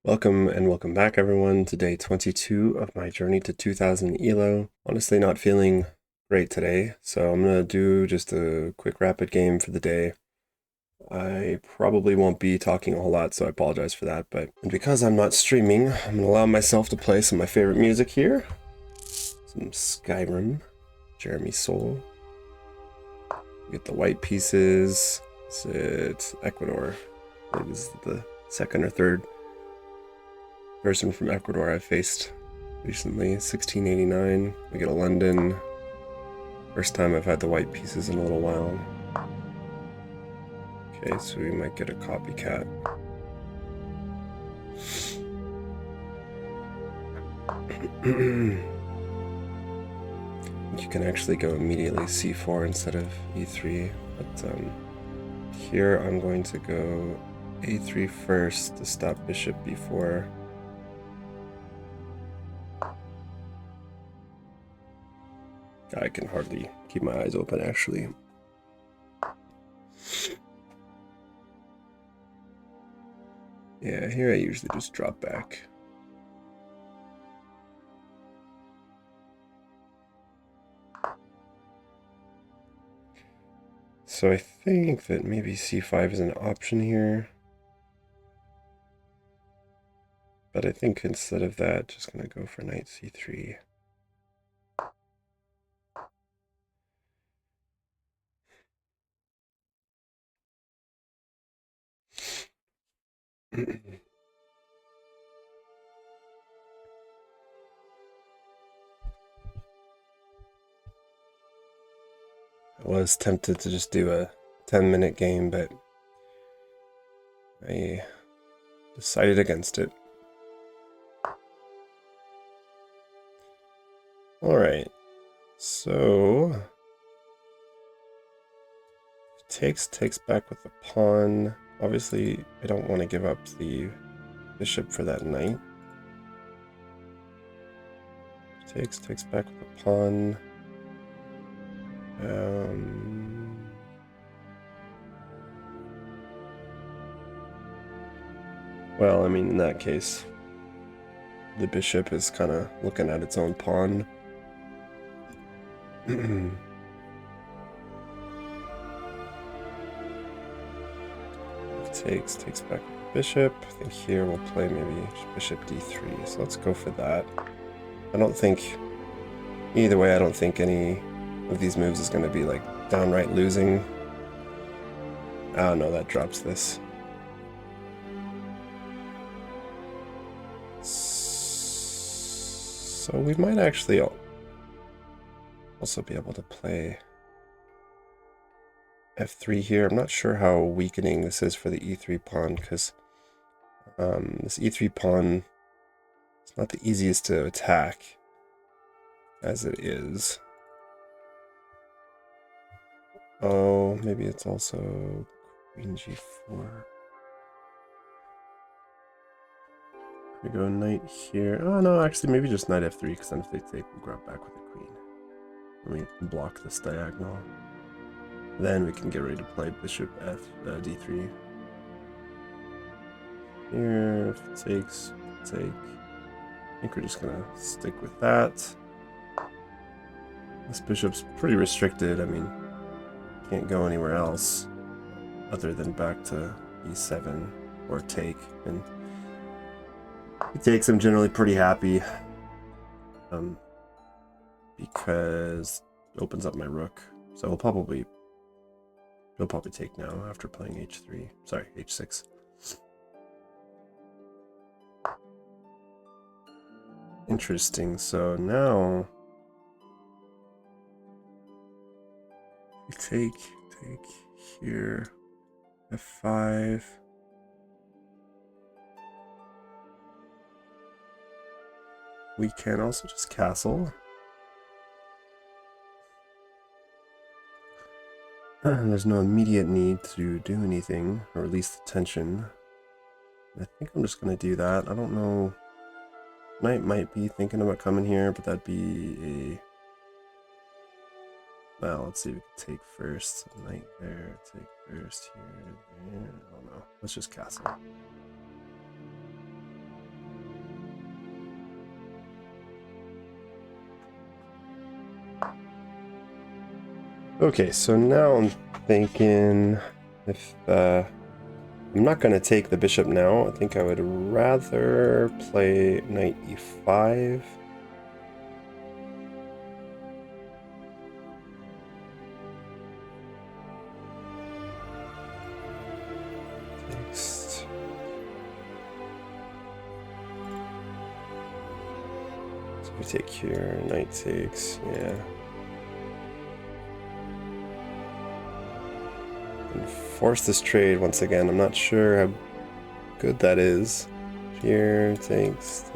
Welcome and welcome back everyone to day 22 of my journey to 2000 ELO. Honestly not feeling great today, so I'm going to do just a quick rapid game for the day. I probably won't be talking a whole lot, so I apologize for that, and because I'm not streaming, I'm going to allow myself to play some of my favorite music here. Some Skyrim, Jeremy Soule. Get the white pieces. It's Ecuador. I think this is the second or third person from Ecuador I faced recently. 1689. We get a London. First time I've had the white pieces in a little while. Okay, so we might get a copycat. You can actually go immediately c4 instead of e3, but here I'm going to go a3 first to stop bishop b4. I can hardly keep my eyes open, actually. Yeah, here I usually just drop back. So I think that maybe c5 is an option here. But I think instead of that, just going to go for knight c3. I was tempted to just do a 10-minute game, but I decided against it. Alright, so takes back with the pawn. Obviously, I don't want to give up the bishop for that knight. Takes back with the pawn. Well, I mean, in that case, the bishop is kind of looking at its own pawn. takes back with the bishop. I think here we'll play maybe bishop d3. So let's go for that. I don't think, either way, I don't think any of these moves is going to be like downright losing. Oh no, that drops this. So we might actually also be able to play f3 here. I'm not sure how weakening this is for the e3 pawn, because this e3 pawn is not the easiest to attack as it is. Oh, maybe it's also queen g4. We go knight here. Oh no, actually maybe just knight f3, because then if they take, we'll grab back with the queen. And we can block this diagonal. Then we can get ready to play bishop d3. Here, if it takes, take. I think we're just gonna stick with that. This bishop's pretty restricted. I mean, can't go anywhere else other than back to e7 or take. And he takes, I'm generally pretty happy, because it opens up my rook. So he'll probably take now after playing h3. Sorry, h6. Interesting. So now we take here, f5. We can also just castle. There's no immediate need to do anything, or release the tension. I think I'm just going to do that. I don't know. Knight might be thinking about coming here, but that'd be a... Well, let's see if we can take first. Knight there, take first here, there. I don't know. Let's just castle. Okay, so now I'm thinking if I'm not going to take the bishop now. I think I would rather play knight e5. Takes. So we take here, knight takes, yeah. And force this trade once again. I'm not sure how good that is. Here, takes.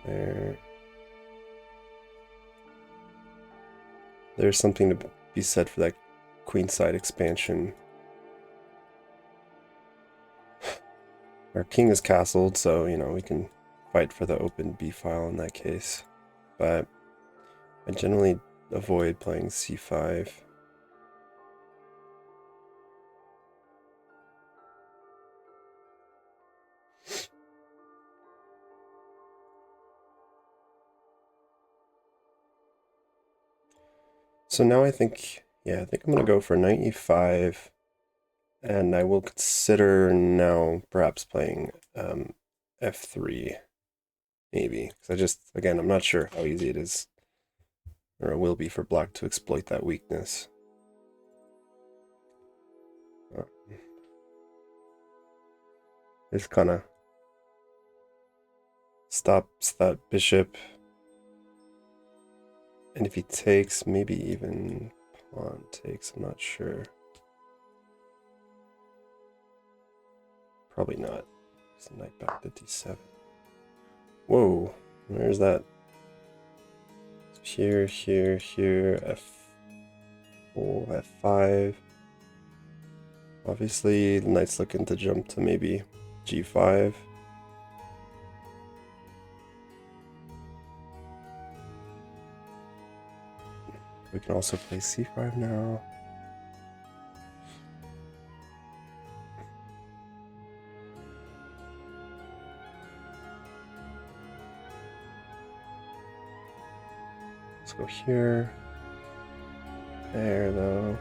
There. There's something to be said for that queenside expansion. Our king is castled, so, you know, we can fight for the open b file in that case. But I generally avoid playing c5. So now I think I'm going to go for knight e5, and I will consider now perhaps playing f3, maybe. Because again, I'm not sure how easy it is, or it will be for black to exploit that weakness. This kind of stops that bishop. And if he takes, maybe even pawn takes, I'm not sure. Probably not. It's knight back to d7. Whoa, where's that? Here, f4, f5. Obviously, the knight's looking to jump to maybe g5. We can also play c5 now. Let's go here. There, though.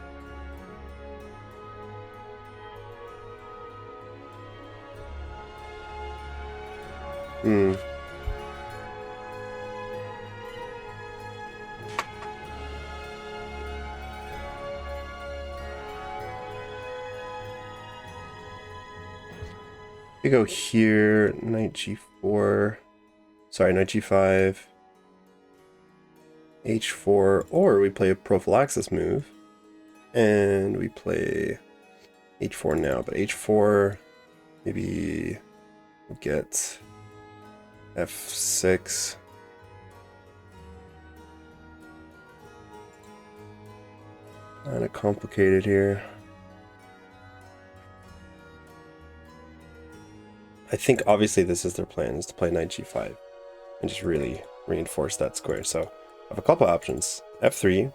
We go here, knight g4. Sorry, knight g5. h4, or we play a prophylaxis move, and we play h4 now, but h4, maybe we get f6. Kind of complicated here. I think obviously this is their plan, is to play knight g5 and just really reinforce that square. So I have a couple options. f3.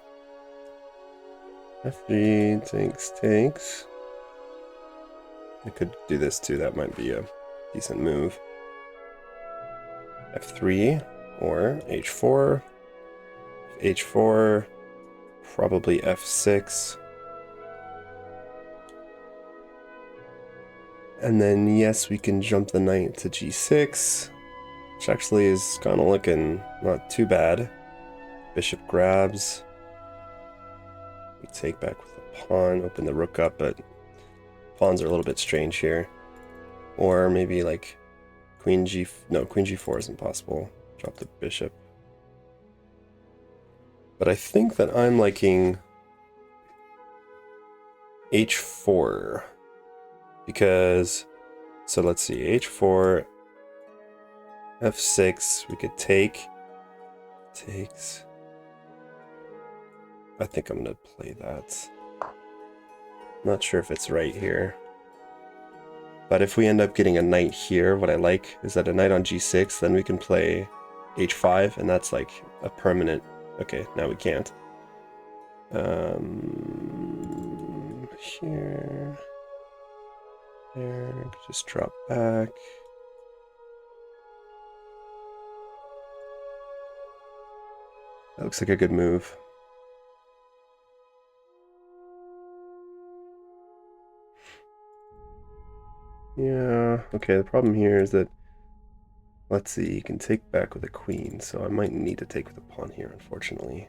f3 takes. I could do this too, that might be a decent move. f3 or h4. h4, probably f6. And then, yes, we can jump the knight to g6, which actually is kind of looking not too bad. Bishop grabs. We take back with the pawn, open the rook up, but pawns are a little bit strange here. Or maybe like queen g4 isn't possible. Drop the bishop. But I think that I'm liking h4. Because, so let's see, h4, f6, we could take, takes. I think I'm gonna play that. Not sure if it's right here. But if we end up getting a knight here, what I like is that a knight on g6, then we can play h5, and that's like a permanent. Okay, now we can't. Here. There, just drop back. That looks like a good move. Yeah, okay, the problem here is that, let's see, you can take back with a queen, so I might need to take with a pawn here, unfortunately.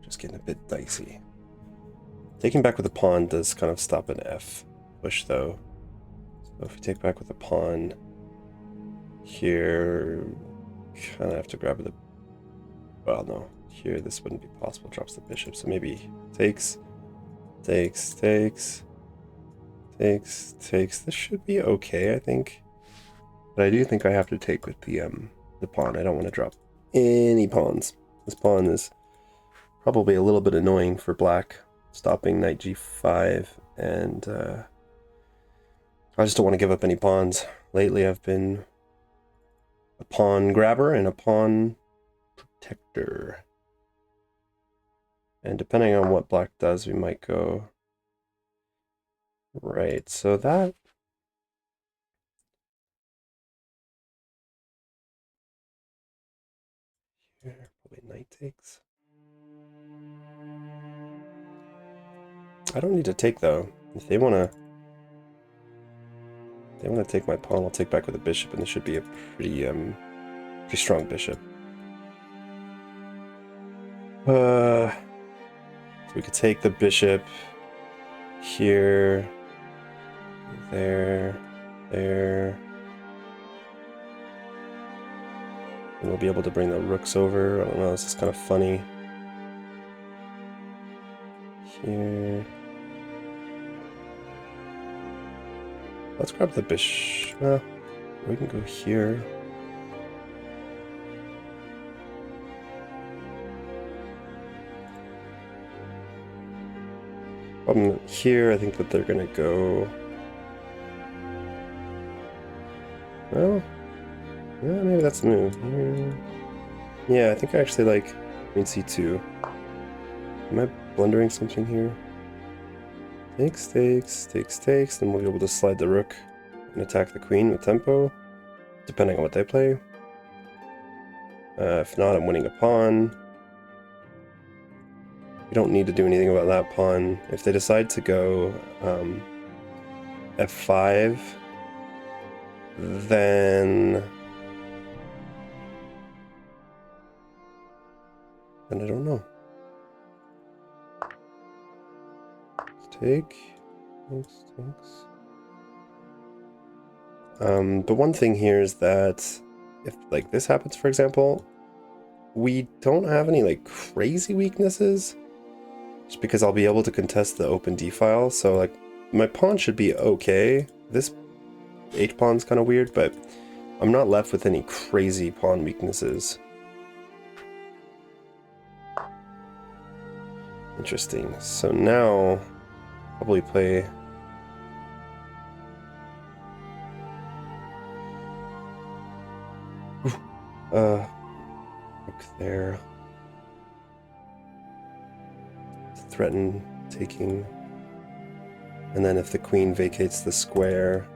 Just getting a bit dicey. Taking back with a pawn does kind of stop an F push, though. So if you take back with a pawn here, kind of have to grab the... Well, no. Here, this wouldn't be possible. Drops the bishop, so maybe takes, takes. This should be okay, I think. But I do think I have to take with the pawn. I don't want to drop any pawns. This pawn is probably a little bit annoying for black, stopping knight g5, and I just don't want to give up any pawns. Lately I've been a pawn grabber and a pawn protector. And depending on what black does, we might go... Right, so that... Here, probably knight takes. I don't need to take, though. If they want to take my pawn, I'll take back with a bishop, and this should be a pretty strong bishop. So we could take the bishop here, there. And we'll be able to bring the rooks over. I don't know, this is kind of funny. Here. Let's grab the bishop. Well, we can go here. Here, I think that they're gonna go... Well, yeah, maybe that's the move. Here. Yeah, I think I actually like queen c2. Am I blundering something here? Takes, then we'll be able to slide the rook and attack the queen with tempo, depending on what they play. If not, I'm winning a pawn. We don't need to do anything about that pawn. If they decide to go f5, then I don't know. Take. Thanks. The one thing here is that if like this happens, for example, we don't have any like crazy weaknesses, just because I'll be able to contest the open d file. So like my pawn should be okay. This h pawn's kind of weird, but I'm not left with any crazy pawn weaknesses. Interesting. So now probably play rook there. Threaten taking. And then if the queen vacates the square,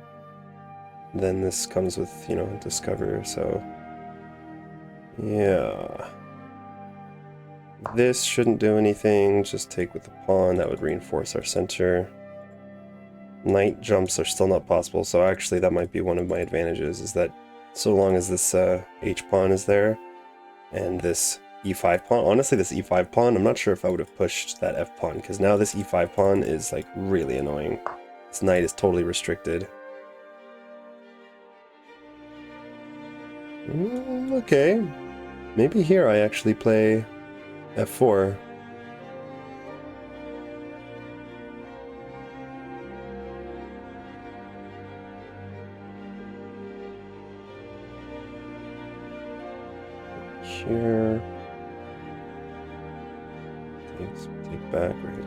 then this comes with, you know, discover, so yeah. This shouldn't do anything, just take with the pawn, that would reinforce our center. Knight jumps are still not possible, so actually that might be one of my advantages, is that so long as this h-pawn is there, and this e5 pawn, honestly this e5 pawn, I'm not sure if I would have pushed that f-pawn, because now this e5 pawn is like really annoying. This knight is totally restricted. Okay, maybe here I actually play f4. Here. Take back, right?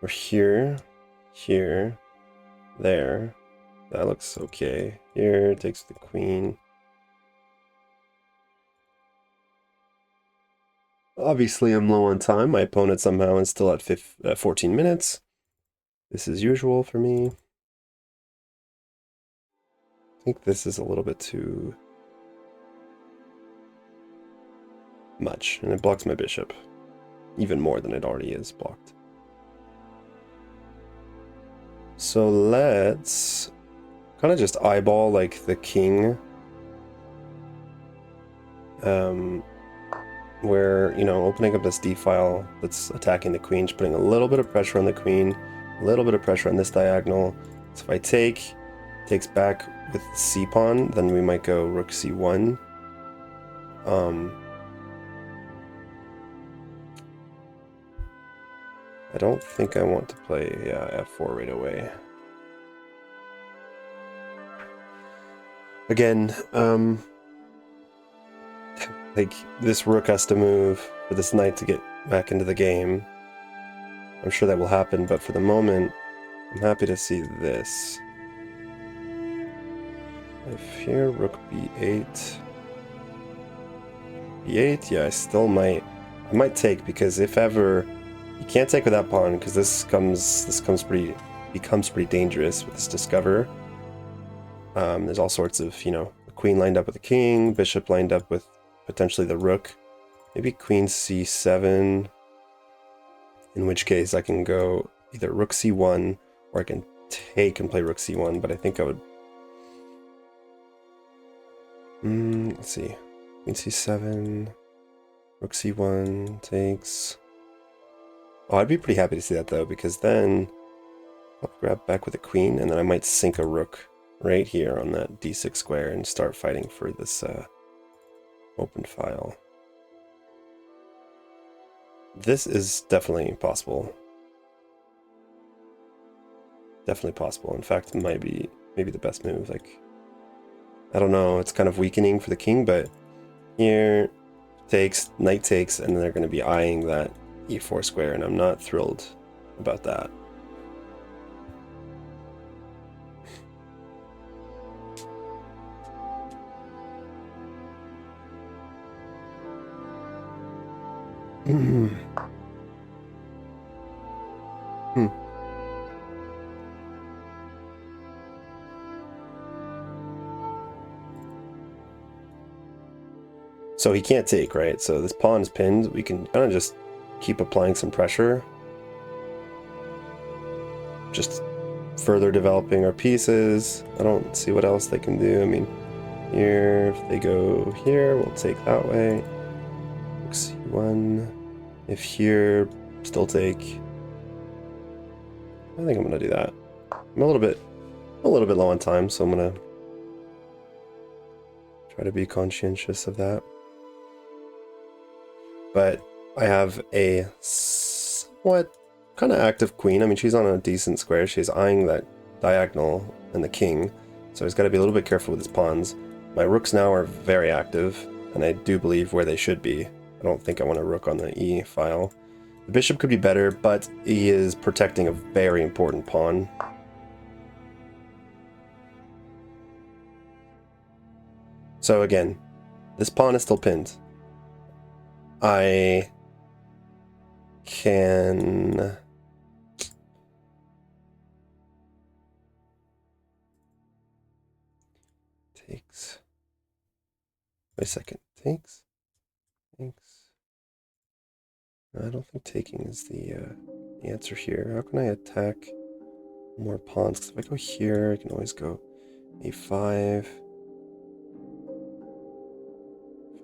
We're here, there. That looks okay. Here, takes the queen. Obviously, I'm low on time. My opponent somehow is still at 14 minutes. This is usual for me. I think this is a little bit too much, and it blocks my bishop even more than it already is blocked. So let's kind of just eyeball like the king, where, you know, opening up this d file that's attacking the queen, just putting a little bit of pressure on the queen, a little bit of pressure on this diagonal. So if I take, takes back with c pawn, then we might go rook c1. I don't think I want to play f4 right away. Again, like this rook has to move for this knight to get back into the game. I'm sure that will happen, but for the moment, I'm happy to see this. If here, rook b8. b8, yeah, I still might. I might take, because if ever you can't take with that pawn, because this becomes pretty dangerous with this discover. There's all sorts of, you know, the queen lined up with the king, bishop lined up with potentially the rook, maybe queen c7, in which case I can go either rook c1 or I can take and play rook c1, but I think I would... let's see. Queen c7, rook c1 takes... Oh, I'd be pretty happy to see that though, because then I'll grab back with a queen and then I might sink a rook right here on that d6 square and start fighting for this open file. This is definitely possible. Definitely possible. In fact, it might be maybe the best move. Like, I don't know, it's kind of weakening for the king, but here takes, knight takes, and then they're going to be eyeing that e4 square, and I'm not thrilled about that. So he can't take, right? So this pawn is pinned. We can kind of just keep applying some pressure. Just further developing our pieces. I don't see what else they can do. I mean, here, if they go here, we'll take that way. Rook c1. If here, still take. I think I'm gonna do that. I'm a little bit low on time, so I'm gonna try to be conscientious of that. But I have a somewhat kind of active queen. I mean, she's on a decent square. She's eyeing that diagonal and the king, so he's got to be a little bit careful with his pawns. My rooks now are very active, and I do believe where they should be. I don't think I want a rook on the e file. The bishop could be better, but he is protecting a very important pawn. So again, this pawn is still pinned. I can... Takes... Wait a second. Takes? I don't think taking is the answer here. How can I attack more pawns? Because if I go here, I can always go a5.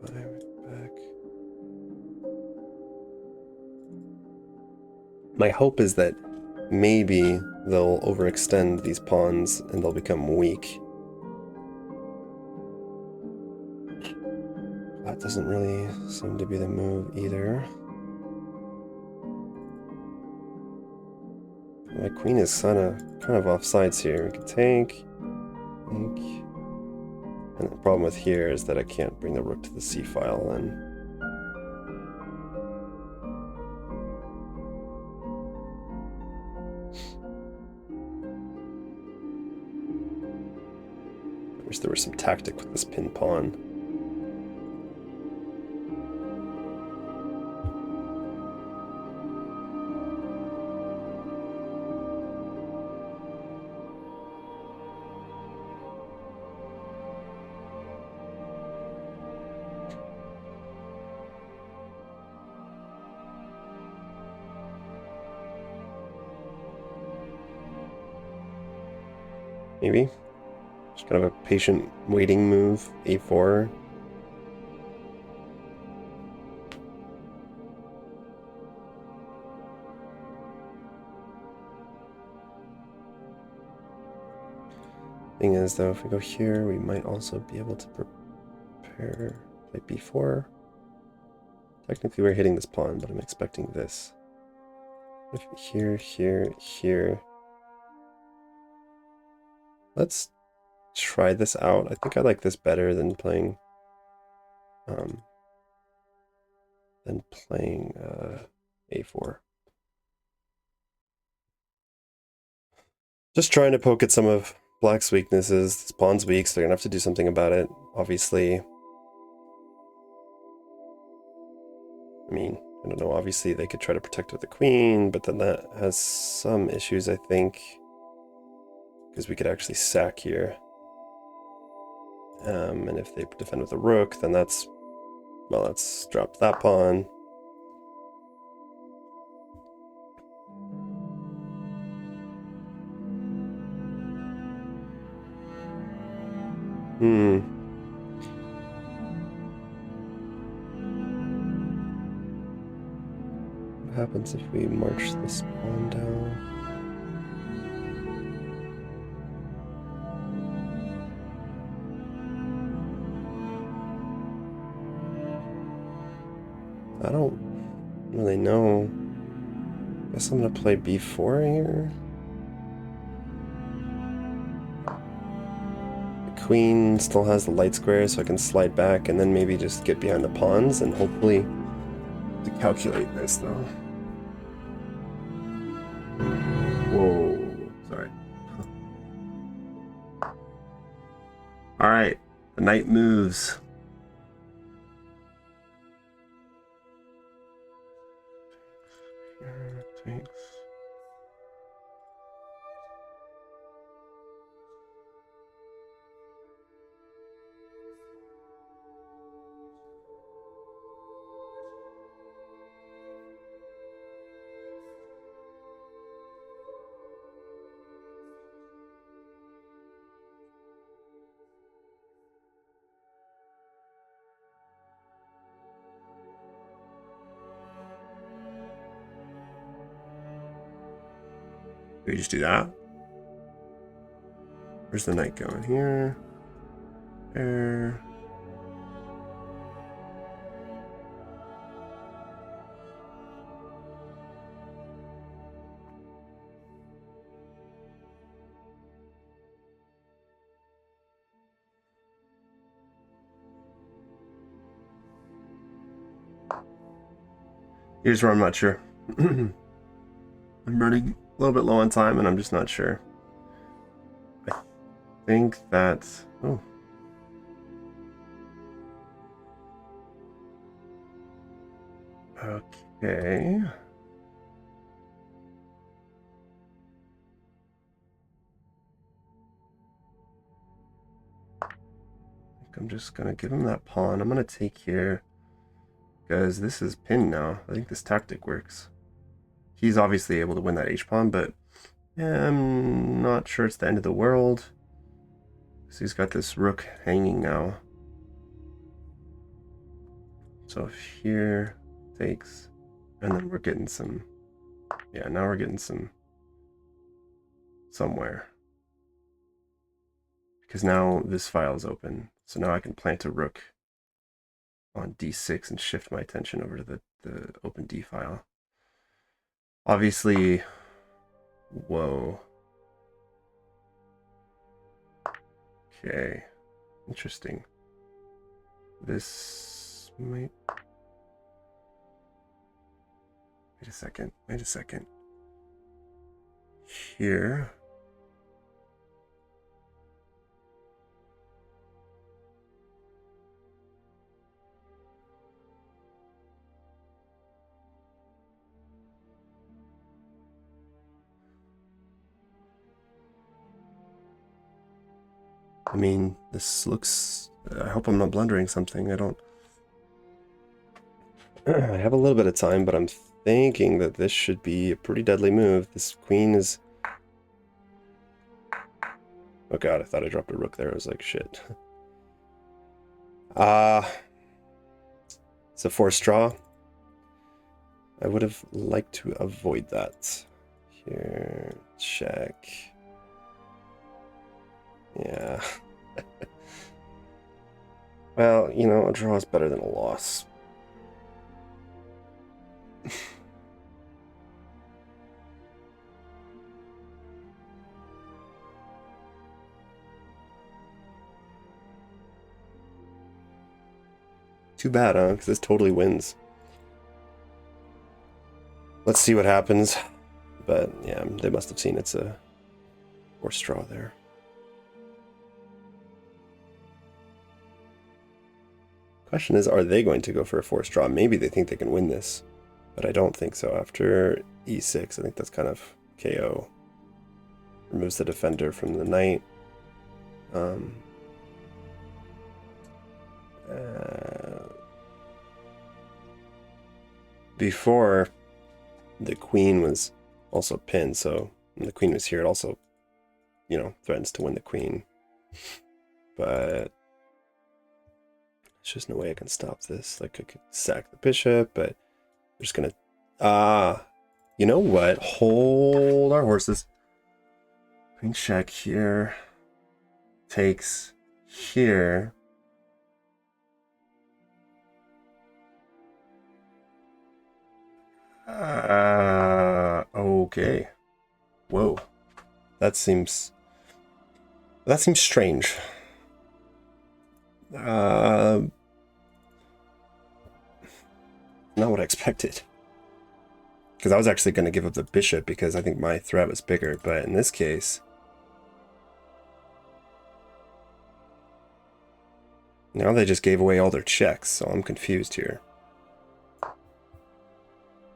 5 back. My hope is that maybe they'll overextend these pawns and they'll become weak. That doesn't really seem to be the move either. My queen is kind of off sides here. We could take. And the problem with here is that I can't bring the rook to the c file then. I wish there was some tactic with this pin pawn. maybe. Just kind of a patient waiting move, a4. Thing is, though, if we go here, we might also be able to prepare play b4. Technically, we're hitting this pawn, but I'm expecting this. Here, here, here. Let's try this out. I think I like this better than playing a4. Just trying to poke at some of Black's weaknesses. This pawn's weak, so they're gonna have to do something about it, obviously. I mean, I don't know, obviously they could try to protect with the queen, but then that has some issues, I think. Because we could actually sack here. And if they defend with a rook, then that's... Well, let's drop that pawn. What happens if we march this pawn down? I don't really know. Guess I'm gonna play b4 here. The queen still has the light square, so I can slide back and then maybe just get behind the pawns and hopefully to calculate this though. Whoa, sorry. All right, the knight moves. Thanks. We just do that. Where's the knight going? Here. There. Here's where I'm not sure. I'm running a little bit low on time and I'm just not sure. I think that... Oh. Okay. I think I'm just gonna give him that pawn. I'm gonna take here because this is pinned now. I think this tactic works. He's obviously able to win that h-pawn, but yeah, I'm not sure it's the end of the world. So he's got this rook hanging now. So if here takes, and then we're getting some, yeah, now we're getting some somewhere. Because now this file is open. So now I can plant a rook on d6 and shift my attention over to the open d file. Obviously, whoa. Okay, interesting. This might... Wait a second. Here. I mean, this looks... I hope I'm not blundering something. I don't... I have a little bit of time, but I'm thinking that this should be a pretty deadly move. This queen is... Oh god, I thought I dropped a rook there. I was like, shit. It's a forced draw. I would have liked to avoid that. Here, check. Yeah. Well, you know, a draw is better than a loss. Too bad, huh? Because this totally wins. Let's see what happens. But yeah, they must have seen it's a forced draw there. Question is, are they going to go for a forced draw? Maybe they think they can win this, but I don't think so. After e6, I think that's kind of KO. Removes the defender from the knight. Before, the queen was also pinned, so when the queen was here, it also, you know, threatens to win the queen. But there's just no way I can stop this. Like, I could sack the bishop, but I'm just gonna... you know what? Hold our horses. Queen check here. Takes here. Okay. Whoa. That seems strange. Not what I expected. Because I was actually going to give up the bishop because I think my threat was bigger, but in this case... Now they just gave away all their checks, so I'm confused here.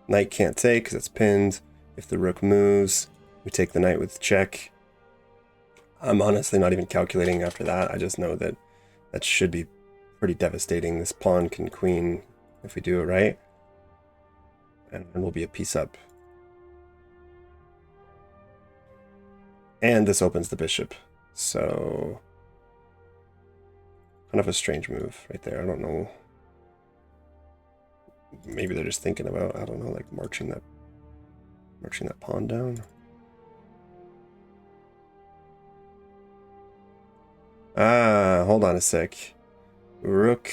Knight can't take because it's pinned. If the rook moves, we take the knight with check. I'm honestly not even calculating after that. I just know that that should be pretty devastating. This pawn can queen if we do it right. And we'll be a piece up. And this opens the bishop. So... kind of a strange move right there. I don't know. Maybe they're just thinking about, I don't know, like marching that pawn down. Hold on a sec. Rook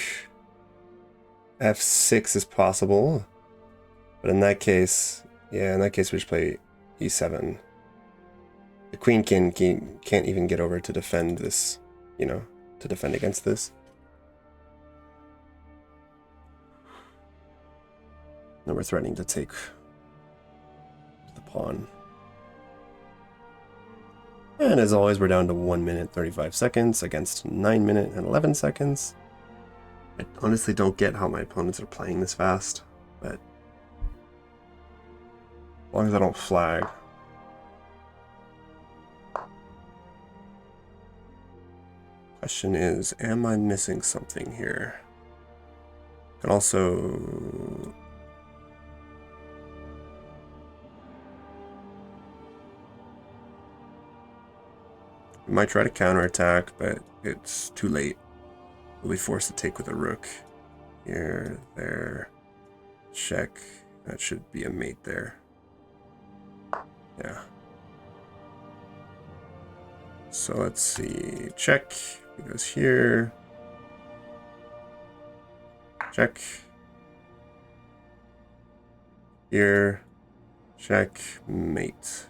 f6 is possible. But in that case, yeah, in that case we just play e7. The queen can't even get over to defend this, you know, to defend against this. Now we're threatening to take the pawn. And as always, we're down to 1 minute 35 seconds against 9 minutes and 11 seconds. I honestly don't get how my opponents are playing this fast, but as long as I don't flag. Question is, am I missing something here? And also... we might try to counterattack, but it's too late. We'll be forced to take with a rook. Here, there, check. That should be a mate there. Yeah. So let's see. Check. It goes here. Check. Here. Check. Mate.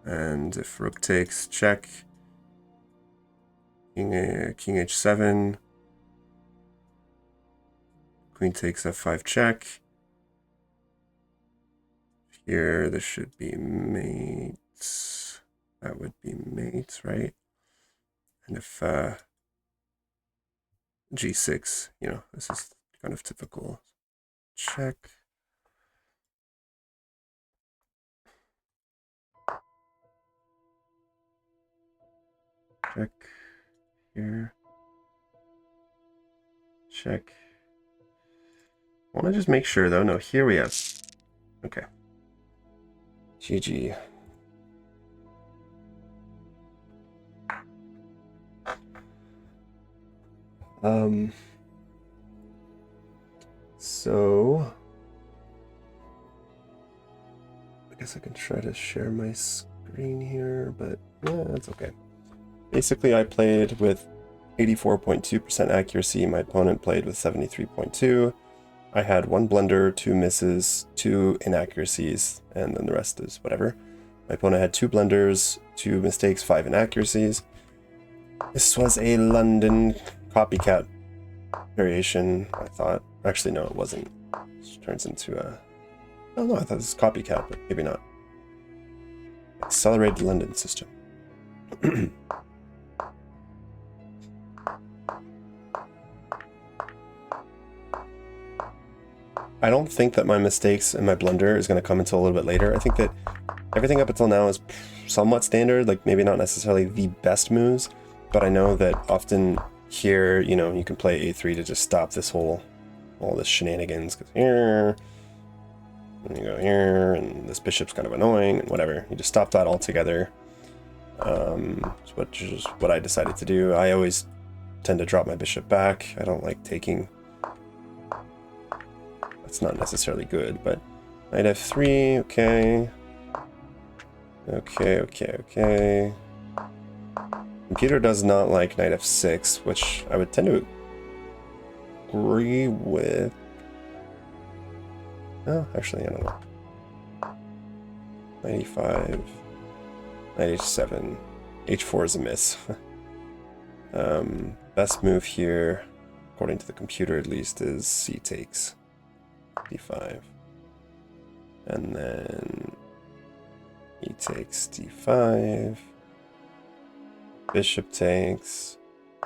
And if rook takes, check. King h7. Queen takes f5, check. Here, this should be mates. That would be mates, right? And if g6, you know, this is kind of typical. Check. Check. Here. Check. I want to just make sure, though. No, here we have... okay. GG. So I guess I can try to share my screen here, but yeah, that's okay. Basically, I played with 84.2% accuracy. My opponent played with 73.2. I had 1 blunder, 2 misses, 2 inaccuracies, and then the rest is whatever. My opponent had 2 blunders, 2 mistakes, 5 inaccuracies. This was a London copycat variation, I thought. Actually, no, it wasn't. It turns into a... Oh no, I thought this was copycat, but maybe not. Accelerated London system. I don't think that my mistakes and my blunder is going to come until a little bit later. I think that everything up until now is somewhat standard, like maybe not necessarily the best moves, but I know that often here, you know, you can play a3 to just stop this all this shenanigans, because here, and you go here, and this bishop's kind of annoying, and whatever. You just stop that altogether. Which is what I decided to do. I always tend to drop my bishop back. I don't like taking... That's not necessarily good, but knight f3, okay. Okay. Computer does not like knight f6, which I would tend to agree with. Oh, actually, I don't know. 95, knight h7, h4 is a miss. Best move here, according to the computer at least, is c takes d5, and then e takes d5, bishop takes,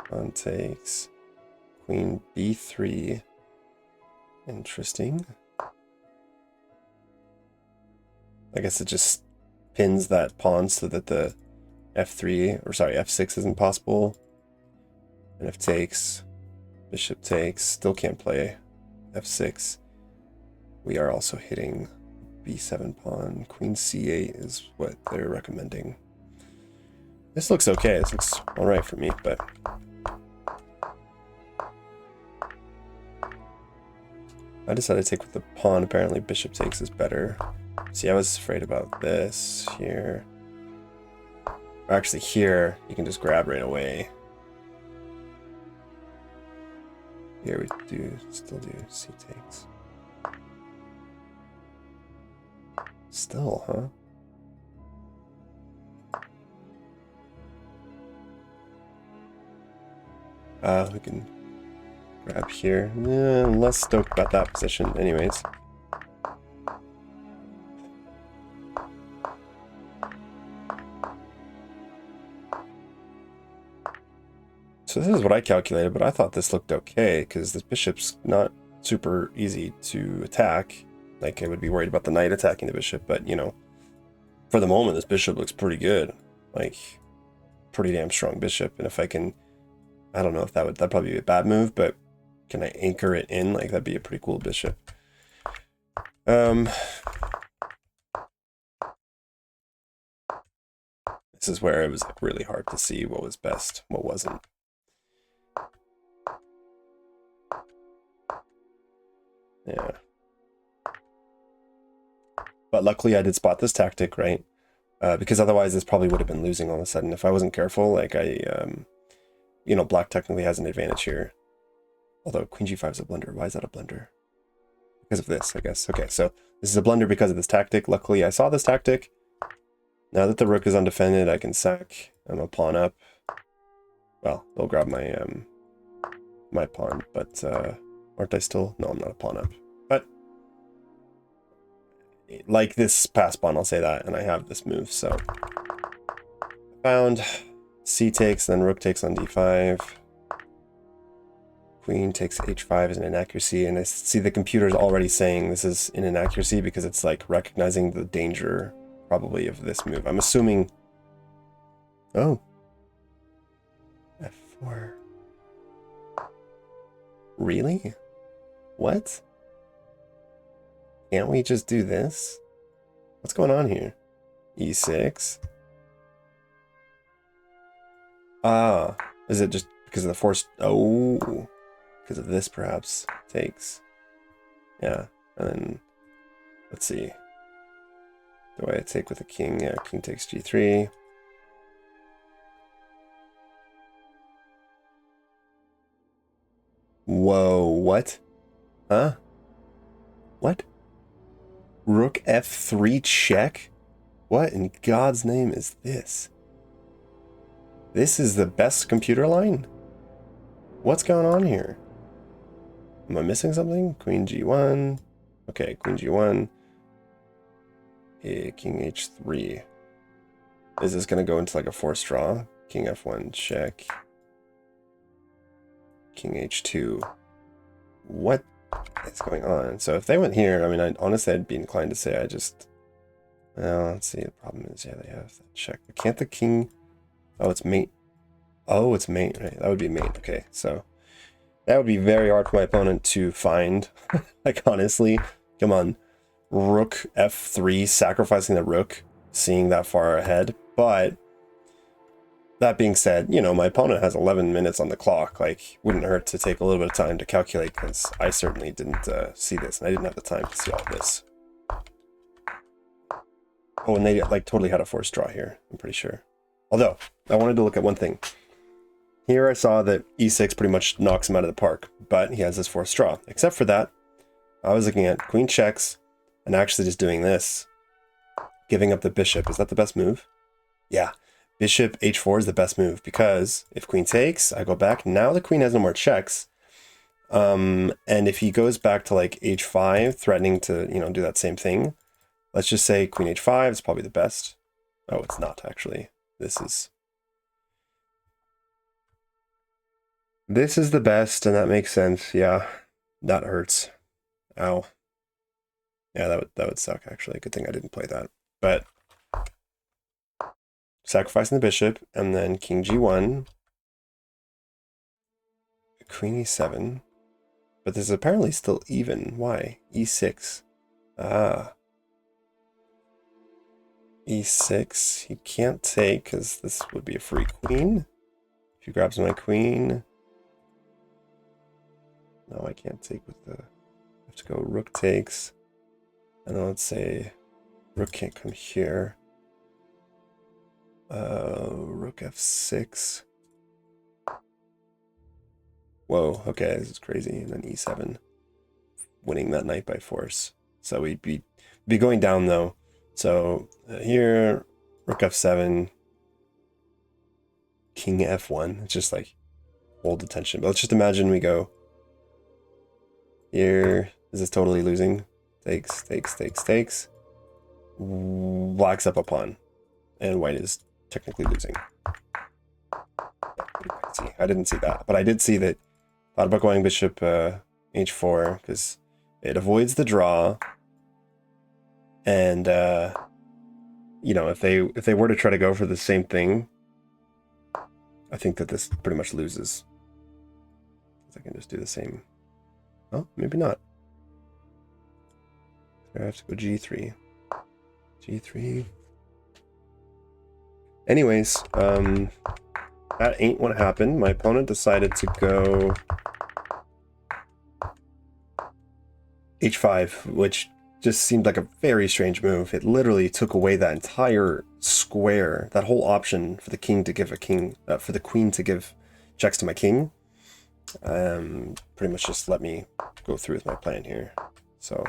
pawn takes, queen b3. Interesting. I guess it just pins that pawn so that the f6 isn't possible. And if takes, bishop takes, still can't play f6. We are also hitting b7 pawn. Queen c8 is what they're recommending. This looks okay. This looks all right for me, but I decided to take with the pawn. Apparently bishop takes is better. See, I was afraid about this here. Or actually here, you can just grab right away. Here we still do c takes. Still, huh? We can grab here. I'm less stoked about that position anyways. So this is what I calculated, but I thought this looked okay, because this bishop's not super easy to attack. Like, I would be worried about the knight attacking the bishop, but, you know, for the moment, this bishop looks pretty good. Like, pretty damn strong bishop, and if I can... I don't know if that'd probably be a bad move, but can I anchor it in? Like, that'd be a pretty cool bishop. This is where it was like really hard to see what was best, what wasn't. Yeah. But luckily I did spot this tactic, right? Because otherwise this probably would have been losing all of a sudden. If I wasn't careful, like you know, black technically has an advantage here. Although queen g5 is a blunder. Why is that a blunder? Because of this, I guess. Okay, so this is a blunder because of this tactic. Luckily I saw this tactic. Now that the rook is undefended, I can sack. I'm a pawn up. Well, they'll grab my my pawn, but aren't I still? No, I'm not a pawn up. But like this pass pawn, I'll say that, and I have this move, so found c takes, then rook takes on d5. Queen takes h5 as an inaccuracy, and I see the computer's already saying this is an inaccuracy because it's like recognizing the danger probably of this move. I'm assuming... Oh. f4. Really? What? Can't we just do this? What's going on here? e6. Ah, is it just Because of the force. Oh, because of this perhaps. Takes. Yeah, and then let's see. Do I take with the king? Yeah, king takes g3. Whoa, what? Huh? What? Rook f3 check? What in God's name is this? This is the best computer line? What's going on here? Am I missing something? Queen g1. Okay, queen g1. King h3. Is this going to go into like a forced draw? King f1 check. King h2. What is going on? So if they went here, I mean, honestly, I'd be inclined to say well, let's see. The problem is, yeah, they have that check. Can't the king... Oh, it's mate. Oh, it's mate. Right, that would be mate. Okay, so that would be very hard for my opponent to find. Like, honestly, come on. Rook f3, sacrificing the rook, seeing that far ahead. But that being said, you know, my opponent has 11 minutes on the clock. Like, wouldn't hurt to take a little bit of time to calculate, because I certainly didn't see this, and I didn't have the time to see all of this. Oh, and they like totally had a forced draw here, I'm pretty sure. Although, I wanted to look at one thing. Here I saw that e6 pretty much knocks him out of the park, but he has this forced draw. Except for that, I was looking at queen checks, and actually just doing this. Giving up the bishop. Is that the best move? Yeah. Bishop h4 is the best move, because if queen takes, I go back. Now the queen has no more checks. And if he goes back to like h5, threatening to, you know, do that same thing, let's just say queen h5 is probably the best. Oh, it's not actually. This is the best, and that makes sense. Yeah, that hurts. Ow. Yeah, that would suck actually. Good thing I didn't play that. But sacrificing the bishop, and then king g1, queen e7. But this is apparently still even. Why? e6. Ah. e6. He can't take, because this would be a free queen. If he grabs my queen. No, I can't take with the... I have to go rook takes. And then let's say rook can't come here. Rook f6. Whoa, okay, this is crazy. And then e7. Winning that knight by force. So we'd be going down though. So here, rook f7, king f1. It's just like hold attention. But let's just imagine we go here. This is totally losing. Takes, takes, takes, takes. Black's up a pawn, and white is technically losing. See, I didn't see that, but I did see that. Thought about going bishop h4 because it avoids the draw, and you know, if they were to try to go for the same thing, I think that this pretty much loses. I can just do the same. Oh, maybe not. I have to go g3. G3. Anyways, that ain't what happened. My opponent decided to go h5, which just seemed like a very strange move. It literally took away that entire square, that whole option for the king to give for the queen to give checks to my king. Pretty much just let me go through with my plan here. So.